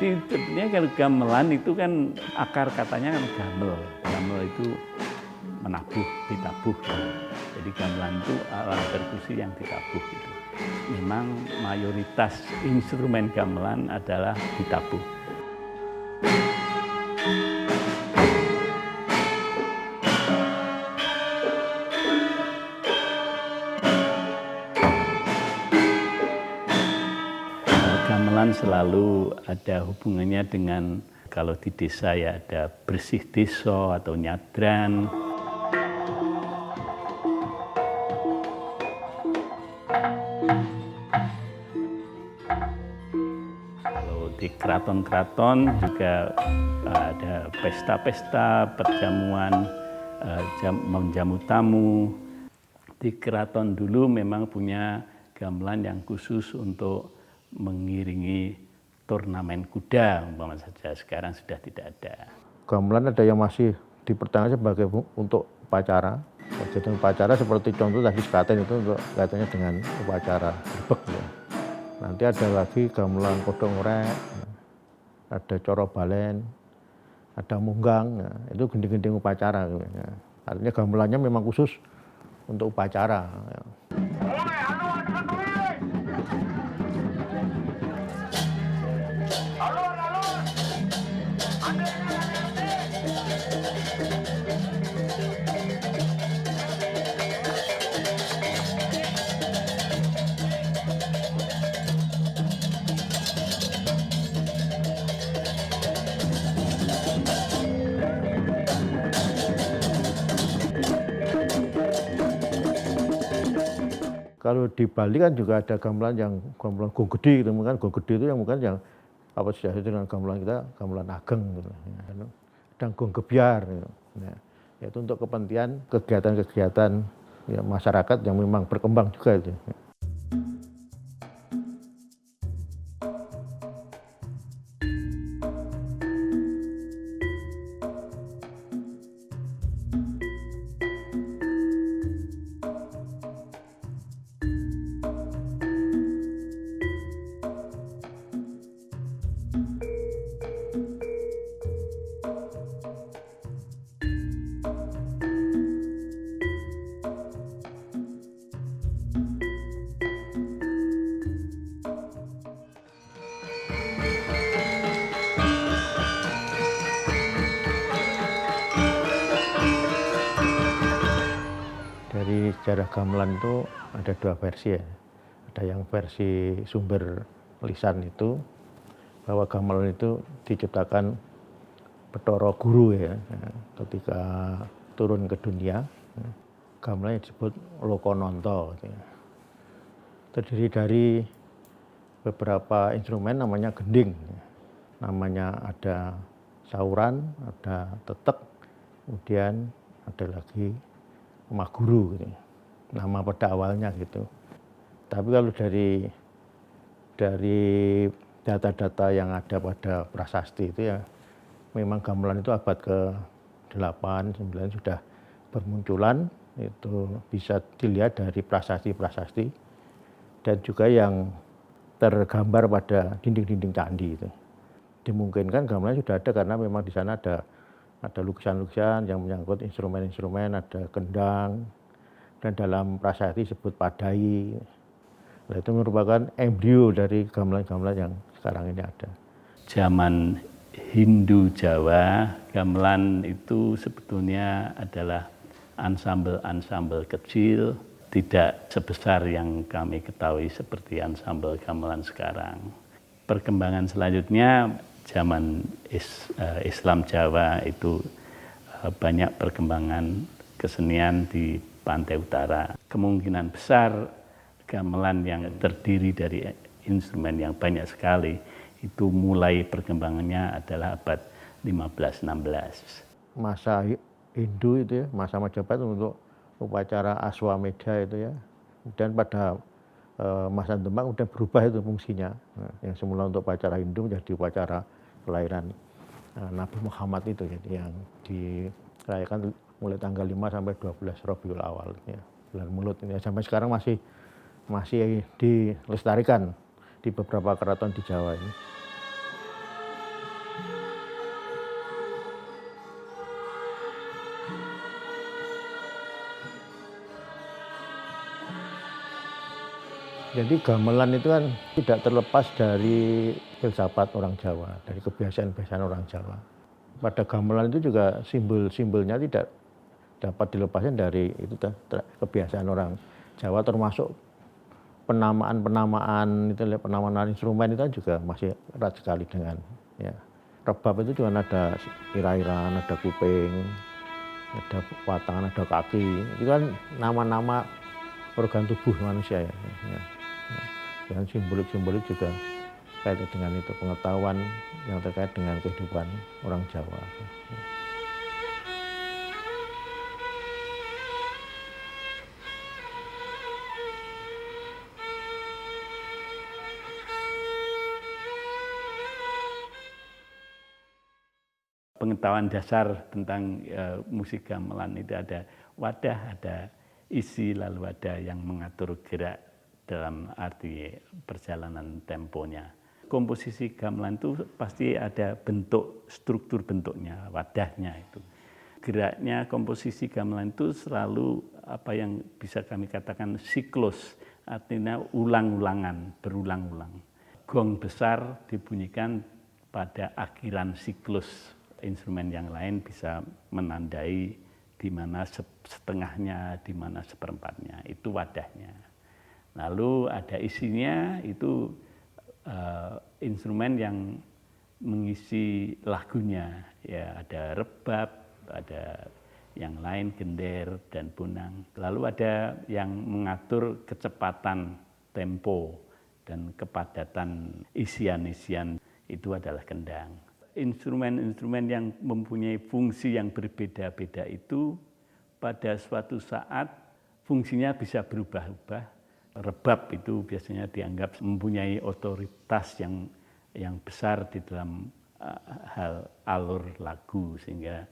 Jadi sebenarnya kalau gamelan itu kan akar katanya kan gamel. Gamel itu menabuh, ditabuh. Jadi gamelan itu alat perkusi yang ditabuh itu. Memang mayoritas instrumen gamelan adalah ditabuh. Gamelan selalu ada hubungannya dengan kalau di desa ya ada bersih desa atau nyadran. Kalau di keraton-keraton juga ada pesta-pesta, perjamuan, menjamu tamu. Di keraton dulu memang punya gamelan yang khusus untuk mengiringi turnamen kuda, umpama saja. Sekarang sudah tidak ada. Gamelan ada yang masih dipertahankan sebagai untuk upacara. Jadi upacara seperti contoh tadi sekaten itu untuk kaitannya dengan upacara grebeg. Ya. Nanti ada lagi gamelan kodong orek, ada coro balen, ada munggang, ya. Itu gending-gending upacara. Ya. Artinya gamelannya memang khusus untuk upacara. Ya. Kalau di Bali kan juga ada gamelan yang gamelan gong gede gitu, kan gong gede itu yang bukan yang apa sih dengan gamelan kita gamelan ageng gitu. Ya. Dan gong gebyar gitu. Ya. Yaitu untuk kepentingan kegiatan-kegiatan ya, masyarakat yang memang berkembang juga itu. Ya. Dari sejarah gamelan itu ada dua versi ya. Ada yang versi sumber lisan itu bahwa gamelan itu diciptakan Bathara Guru ya, ketika turun ke dunia. Gamelan disebut Lokonanta. Gitu ya. Terdiri dari beberapa instrumen namanya gending. Namanya ada sauran, ada tetek, kemudian ada lagi maguru gitu. Nama pada awalnya gitu. Tapi kalau dari data-data yang ada pada prasasti itu ya memang gamelan itu abad ke-8, 9 sudah bermunculan. Itu bisa dilihat dari prasasti-prasasti dan juga yang tergambar pada dinding-dinding candi itu. Dimungkinkan gamelan sudah ada karena memang di sana ada lukisan-lukisan yang menyangkut instrumen-instrumen, ada kendang, dan dalam prasasti disebut padai. Nah, itu merupakan embrio dari gamelan-gamelan yang sekarang ini ada. Zaman Hindu Jawa, gamelan itu sebetulnya adalah ansambel-ansambel kecil, tidak sebesar yang kami ketahui seperti ansambel gamelan sekarang. Perkembangan selanjutnya zaman Islam Jawa itu banyak perkembangan kesenian di pantai utara. Kemungkinan besar gamelan yang terdiri dari instrumen yang banyak sekali itu mulai perkembangannya adalah abad 15-16. Masa Hindu itu ya, masa Majapahit untuk upacara Aswamedha itu ya. Dan pada masa Demak udah berubah itu fungsinya. Nah, yang semula untuk upacara Hindu menjadi upacara kelahiran Nabi Muhammad itu jadi yang dirayakan mulai tanggal 5 sampai 12 Rabiul Awal ya. Bulan Mulut ini sampai sekarang masih dilestarikan di beberapa keraton di Jawa ini. Jadi gamelan itu kan tidak terlepas dari filsafat orang Jawa, dari kebiasaan-kebiasaan orang Jawa. Pada gamelan itu juga simbol-simbolnya tidak dapat dilepaskan dari itu kebiasaan orang Jawa, termasuk penamaan instrumen itu juga masih erat sekali dengan ya. Rebab itu juga ada ira-iraan, ada kuping, ada watangan, ada kaki. Itu kan nama-nama organ tubuh manusia ya. Dan simbolik-simbolik juga terkait dengan itu, pengetahuan yang terkait dengan kehidupan orang Jawa. Pengetahuan dasar tentang musik gamelan itu ada wadah, ada isi, lalu ada yang mengatur gerak dalam arti perjalanan temponya. Komposisi gamelan itu pasti ada bentuk, struktur bentuknya, wadahnya itu. Geraknya komposisi gamelan itu selalu apa yang bisa kami katakan siklus, artinya ulang-ulangan, berulang-ulang. Gong besar dibunyikan pada akhiran siklus. Instrumen yang lain bisa menandai di mana setengahnya, di mana seperempatnya, itu wadahnya. Lalu ada isinya, itu instrumen yang mengisi lagunya, ya ada rebab, ada yang lain gender dan bunang. Lalu ada yang mengatur kecepatan tempo dan kepadatan isian-isian, itu adalah kendang. Instrumen-instrumen yang mempunyai fungsi yang berbeda-beda itu pada suatu saat fungsinya bisa berubah-ubah. Rebab itu biasanya dianggap mempunyai otoritas yang besar di dalam hal alur lagu, sehingga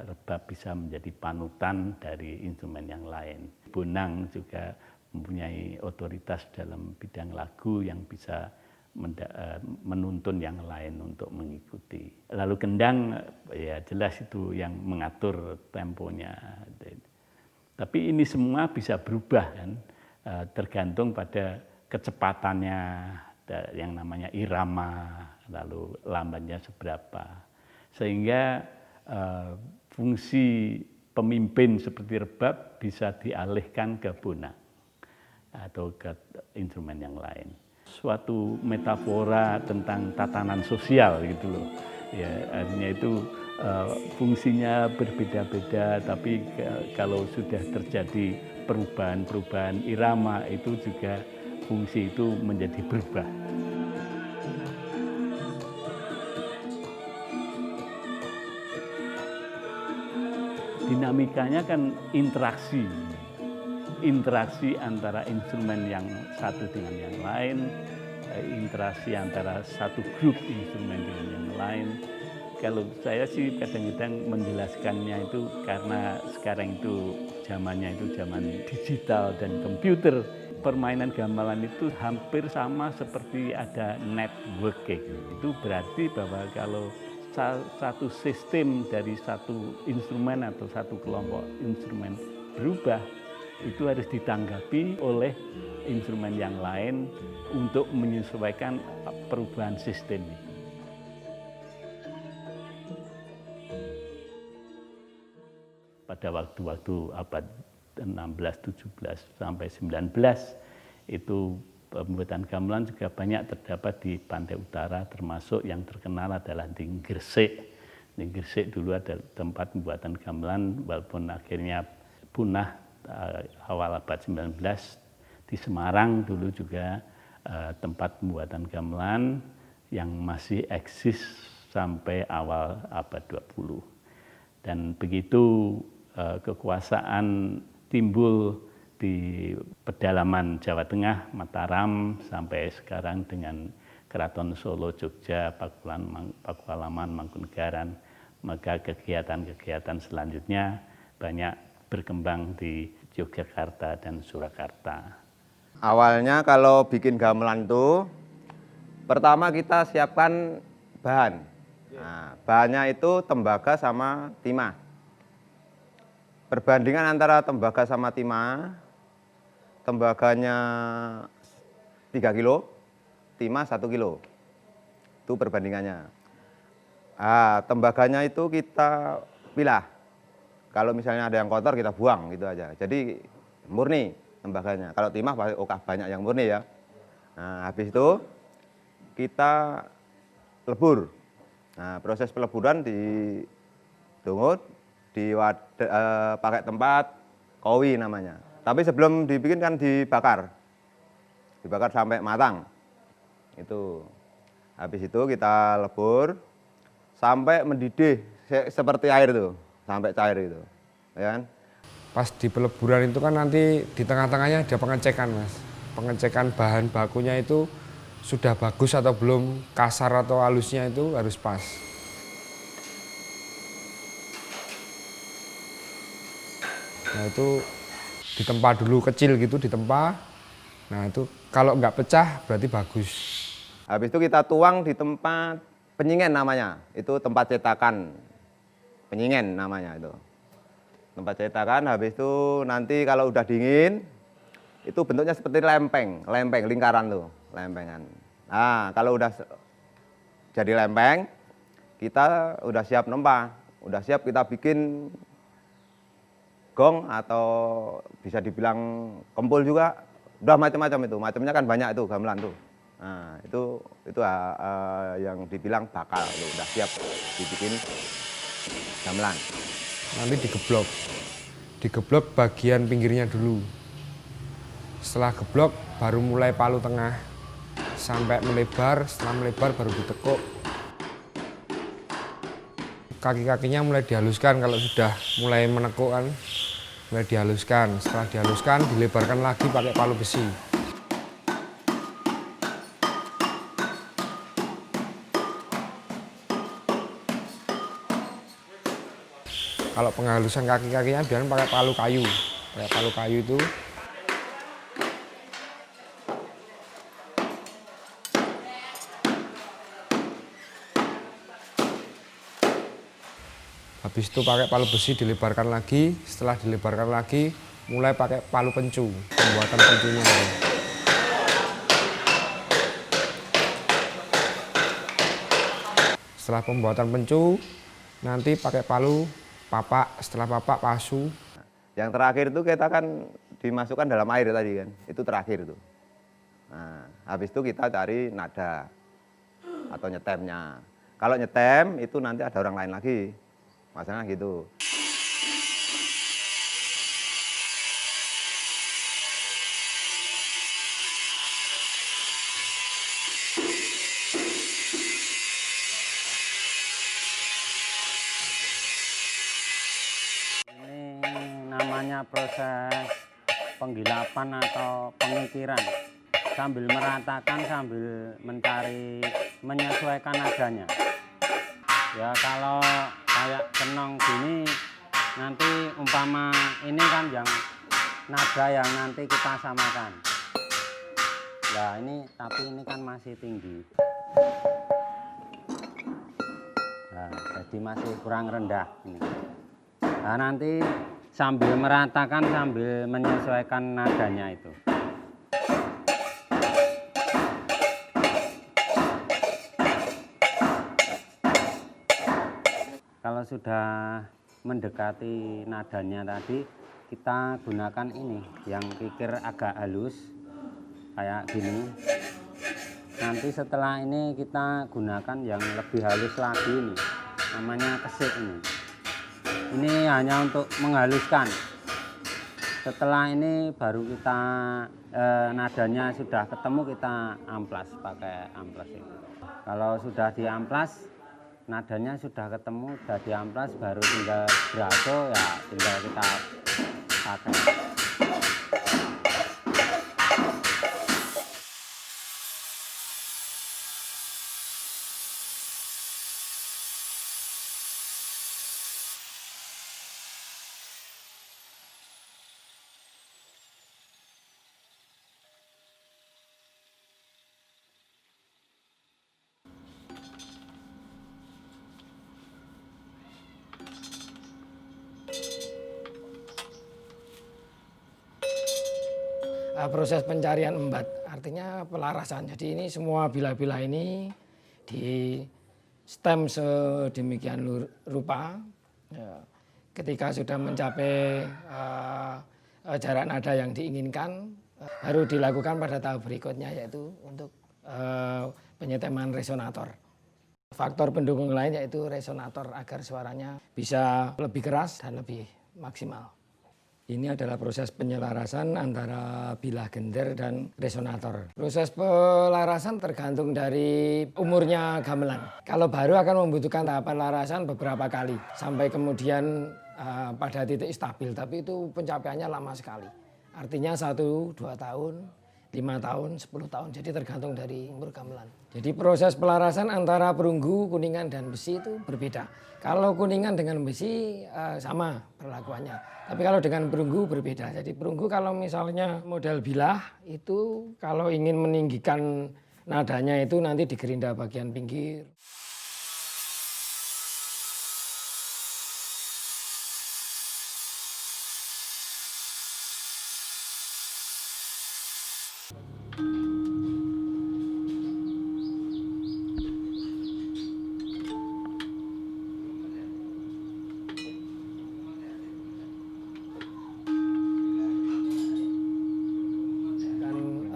rebab bisa menjadi panutan dari instrumen yang lain. Bonang juga mempunyai otoritas dalam bidang lagu yang bisa menuntun yang lain untuk mengikuti. Lalu kendang ya jelas itu yang mengatur temponya. Tapi ini semua bisa berubah kan, tergantung pada kecepatannya, yang namanya irama, lalu lambannya seberapa. Sehingga fungsi pemimpin seperti rebab bisa dialihkan ke bonang atau ke instrumen yang lain. Suatu metafora tentang tatanan sosial gitu loh. Ya, artinya itu fungsinya berbeda-beda, tapi kalau sudah terjadi perubahan-perubahan irama itu juga fungsi itu menjadi berubah. Dinamikanya kan interaksi antara instrumen yang satu dengan yang lain, interaksi antara satu grup instrumen dengan yang lain. Kalau saya sih kadang-kadang menjelaskannya itu karena sekarang itu zamannya itu zaman digital dan komputer. Permainan gamelan itu hampir sama seperti ada networking. Itu berarti bahwa kalau satu sistem dari satu instrumen atau satu kelompok instrumen berubah, itu harus ditanggapi oleh instrumen yang lain untuk menyesuaikan perubahan sistem itu. Pada waktu-waktu abad 16, 17 sampai 19 itu pembuatan gamelan juga banyak terdapat di pantai utara, termasuk yang terkenal adalah di Gresik. Di Gresik dulu ada tempat pembuatan gamelan, walaupun akhirnya punah awal abad 19. Di Semarang dulu juga tempat pembuatan gamelan yang masih eksis sampai awal abad 20. Dan begitu kekuasaan timbul di pedalaman Jawa Tengah, Mataram, sampai sekarang dengan Keraton Solo, Jogja, Pakualaman, Mangkunegaran, maka kegiatan-kegiatan selanjutnya banyak berkembang di Yogyakarta dan Surakarta. Awalnya kalau bikin gamelan itu, pertama kita siapkan bahan. Nah, bahannya itu tembaga sama timah. Perbandingan antara tembaga sama timah, tembaganya 3 kilo, timah 1 kilo. Itu perbandingannya. Tembaganya itu kita pilah. Kalau misalnya ada yang kotor kita buang gitu aja. Jadi murni tembaganya. Kalau timah banyak yang murni ya. Nah, habis itu kita lebur. Nah, proses peleburan ditungut, pakai tempat kowi namanya. Tapi sebelum dibikin kan dibakar sampai matang. Itu. Habis itu kita lebur sampai mendidih seperti air tuh, sampai cair itu, ya kan? Pas di peleburan itu kan nanti di tengah-tengahnya ada pengecekan, Mas. Pengecekan bahan bakunya itu sudah bagus atau belum, kasar atau halusnya itu harus pas. Nah itu ditempa dulu kecil gitu, ditempa. Nah itu kalau nggak pecah berarti bagus. Habis itu kita tuang di tempat penyingen namanya, itu tempat cetakan penyingen namanya itu. Tempat cetakan, habis itu nanti kalau udah dingin, itu bentuknya seperti lempeng, lingkaran tuh, lempengan. Nah, kalau udah jadi lempeng, kita udah siap nempa, udah siap kita bikin gong atau bisa dibilang kempul juga, udah macam-macam itu, macamnya kan banyak itu gamelan tuh. Nah, itu yang dibilang bakal, udah siap dibikin gamelan. Nanti digeblok bagian pinggirnya dulu. Setelah geblok baru mulai palu tengah sampai melebar, setelah melebar baru ditekuk. Kaki-kakinya mulai dihaluskan kalau sudah mulai menekuk kan, mulai dihaluskan. Setelah dihaluskan dilebarkan lagi pakai palu besi. Kalau penghalusan kaki-kakinya biasanya pakai palu kayu. Pakai palu kayu itu habis itu pakai palu besi dilebarkan lagi. Setelah dilebarkan lagi mulai pakai palu pencu, pembuatan pencunya. Setelah pembuatan pencu nanti pakai palu papak, setelah papak pasu. Yang terakhir itu kita kan dimasukkan dalam air tadi kan, itu terakhir itu. Nah, habis itu kita cari nada atau nyetemnya. Kalau nyetem itu nanti ada orang lain lagi, masalahnya gitu. Namanya proses penggilapan atau pengikiran, sambil meratakan, sambil mencari, menyesuaikan nadanya. Ya kalau kayak kenong gini, nanti umpama ini kan yang nada yang nanti kita samakan. Ya ini, tapi ini kan masih tinggi. Nah, jadi masih kurang rendah ini. Nah, nanti sambil meratakan, sambil menyesuaikan nadanya itu. Kalau sudah mendekati nadanya tadi, kita gunakan ini, yang kikir agak halus, kayak gini. Nanti setelah ini kita gunakan yang lebih halus lagi ini, namanya kesik ini. Ini hanya untuk menghaluskan. Setelah ini baru kita nadanya sudah ketemu, kita amplas pakai amplas itu. Kalau sudah diamplas, nadanya sudah ketemu, sudah diamplas, baru tinggal braso, ya tinggal kita pakai. proses pencarian embat, artinya pelarasan. Jadi ini semua bilah-bilah ini di stem sedemikian rupa. Ya, ketika sudah mencapai jarak nada yang diinginkan, baru dilakukan pada tahap berikutnya, yaitu untuk penyeteman resonator. Faktor pendukung lain yaitu resonator agar suaranya bisa lebih keras dan lebih maksimal. Ini adalah proses penyelarasan antara bilah gender dan resonator. Proses pelarasan tergantung dari umurnya gamelan. Kalau baru akan membutuhkan tahapan larasan beberapa kali sampai kemudian pada titik stabil, tapi itu pencapaiannya lama sekali. Artinya 1-2 tahun, 5 tahun, 10 tahun, jadi tergantung dari umur gamelan. Jadi proses pelarasan antara perunggu, kuningan, dan besi itu berbeda. Kalau kuningan dengan besi sama perlakuannya, tapi kalau dengan perunggu berbeda. Jadi perunggu kalau misalnya model bilah itu kalau ingin meninggikan nadanya itu nanti di gerinda bagian pinggir.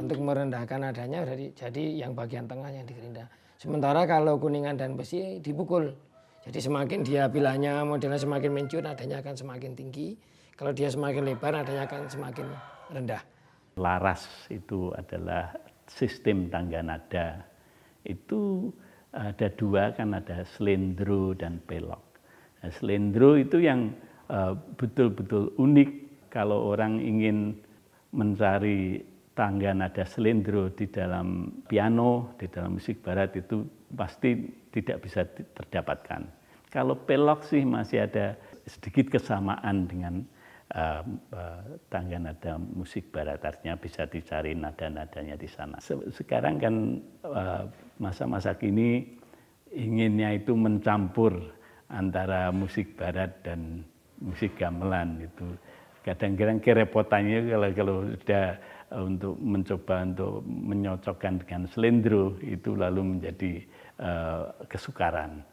Untuk merendahkan nadanya jadi yang bagian tengah yang digerinda. Sementara kalau kuningan dan besi dipukul. Jadi semakin dia bilahnya modelnya semakin mencur, nadanya akan semakin tinggi. Kalau dia semakin lebar, nadanya akan semakin rendah. Laras itu adalah sistem tangga nada. Itu ada dua, kan ada slendro dan pelok. Nah, slendro itu yang betul-betul unik. Kalau orang ingin mencari tangga nada slendro di dalam piano, di dalam musik barat itu pasti tidak bisa terdapatkan. Kalau pelok sih masih ada sedikit kesamaan dengan tangga nada musik barat, artinya bisa dicari nada-nadanya di sana. Sekarang kan masa-masa kini inginnya itu mencampur antara musik barat dan musik gamelan itu. Kadang-kadang kerepotannya kalau sudah untuk mencoba untuk menyocokkan dengan slendro itu lalu menjadi kesukaran.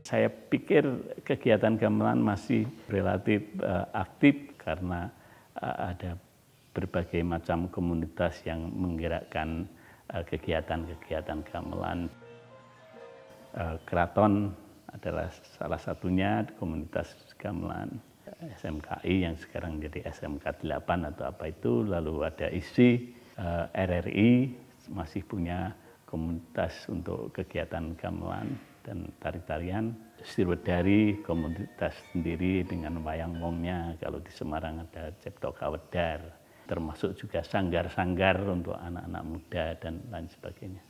Saya pikir kegiatan gamelan masih relatif aktif karena ada berbagai macam komunitas yang menggerakkan kegiatan-kegiatan gamelan. Keraton adalah salah satunya komunitas gamelan. SMKI yang sekarang jadi SMK 8 atau apa itu, lalu ada ISI, RRI masih punya komunitas untuk kegiatan gamelan dan tari-tarian. Sirwedari komunitas sendiri dengan wayang wongnya, kalau di Semarang ada Cipto Kawedar, termasuk juga sanggar-sanggar untuk anak-anak muda dan lain sebagainya.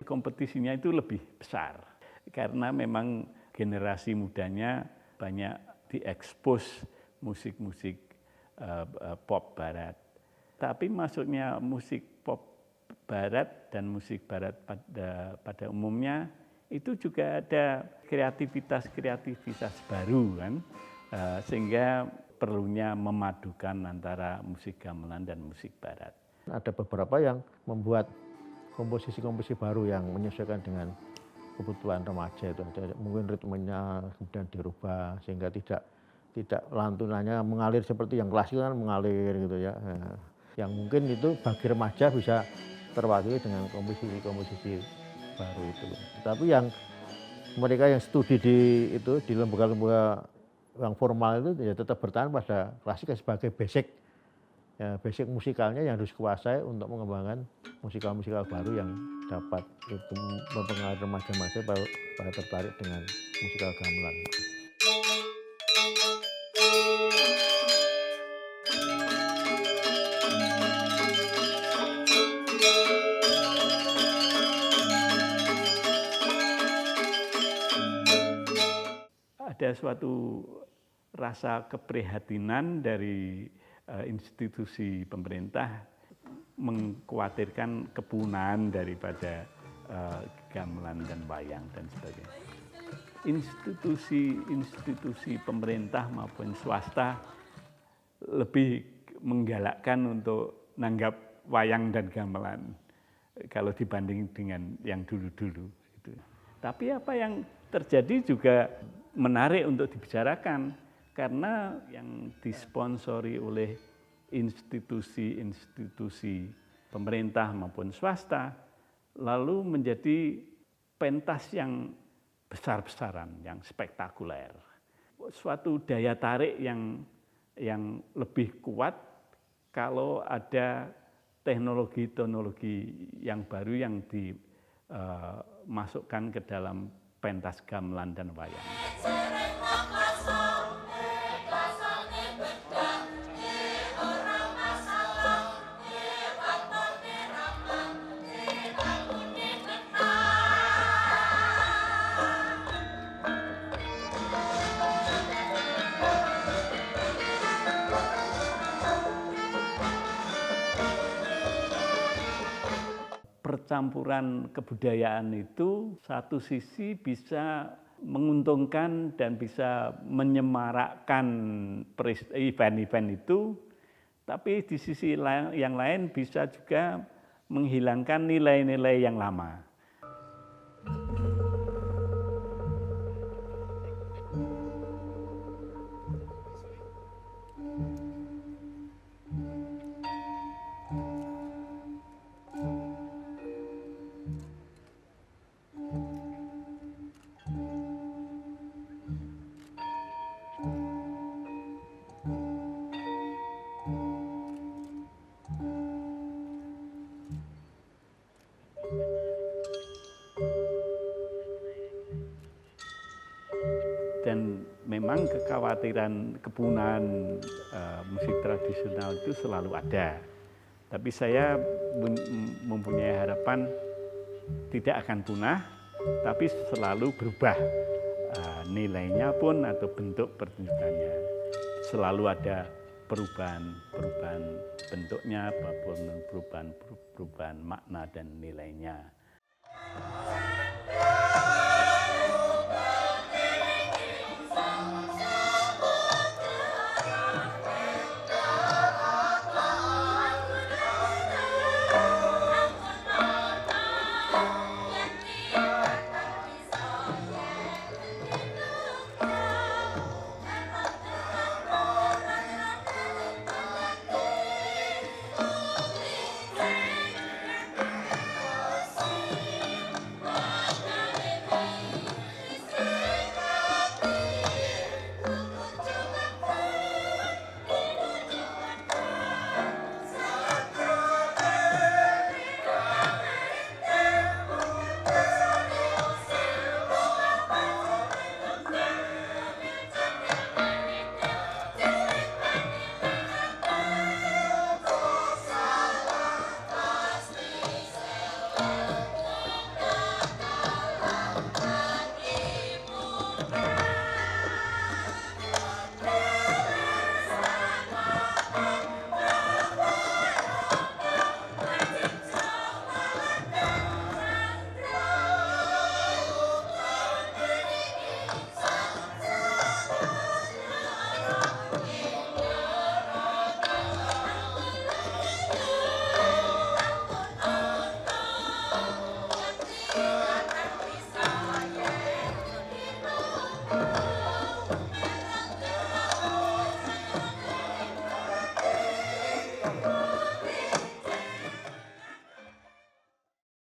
Kompetisinya itu lebih besar karena memang generasi mudanya banyak diekspos musik-musik pop barat. Tapi masuknya musik pop barat dan musik barat pada umumnya itu juga ada kreativitas baru kan, sehingga perlunya memadukan antara musik gamelan dan musik barat. Ada beberapa yang membuat komposisi-komposisi baru yang menyesuaikan dengan kebutuhan remaja itu. Mungkin ritmenya kemudian dirubah sehingga tidak lantunannya mengalir seperti yang klasik kan mengalir gitu ya. Yang mungkin itu bagi remaja bisa terwakili dengan komposisi-komposisi baru itu. Tapi yang mereka yang studi di lembaga-lembaga yang formal itu ya tetap bertahan pada klasik sebagai basic musikalnya yang harus dikuasai untuk mengembangkan musikal baru yang dapat itu mempengaruhi remaja-remaja pada tertarik dengan musikal gamelan. Ada suatu rasa keprihatinan dari institusi pemerintah mengkhawatirkan kepunahan daripada gamelan dan wayang dan sebagainya. Institusi pemerintah maupun swasta lebih menggalakkan untuk nanggap wayang dan gamelan kalau dibanding dengan yang dulu-dulu. Tapi apa yang terjadi juga menarik untuk dibicarakan karena yang disponsori oleh institusi pemerintah maupun swasta lalu menjadi pentas yang besar-besaran, yang spektakuler. Suatu daya tarik yang lebih kuat kalau ada teknologi yang baru yang dimasukkan ke dalam pentas gamelan dan wayang. Percampuran kebudayaan itu satu sisi bisa menguntungkan dan bisa menyemarakkan event-event itu, tapi di sisi yang lain bisa juga menghilangkan nilai-nilai yang lama. Dan memang kekhawatiran kepunahan musik tradisional itu selalu ada. Tapi saya mempunyai harapan tidak akan punah, tapi selalu berubah. Nilainya pun atau bentuk pertunjukannya. Selalu ada perubahan bentuknya, perubahan makna dan nilainya.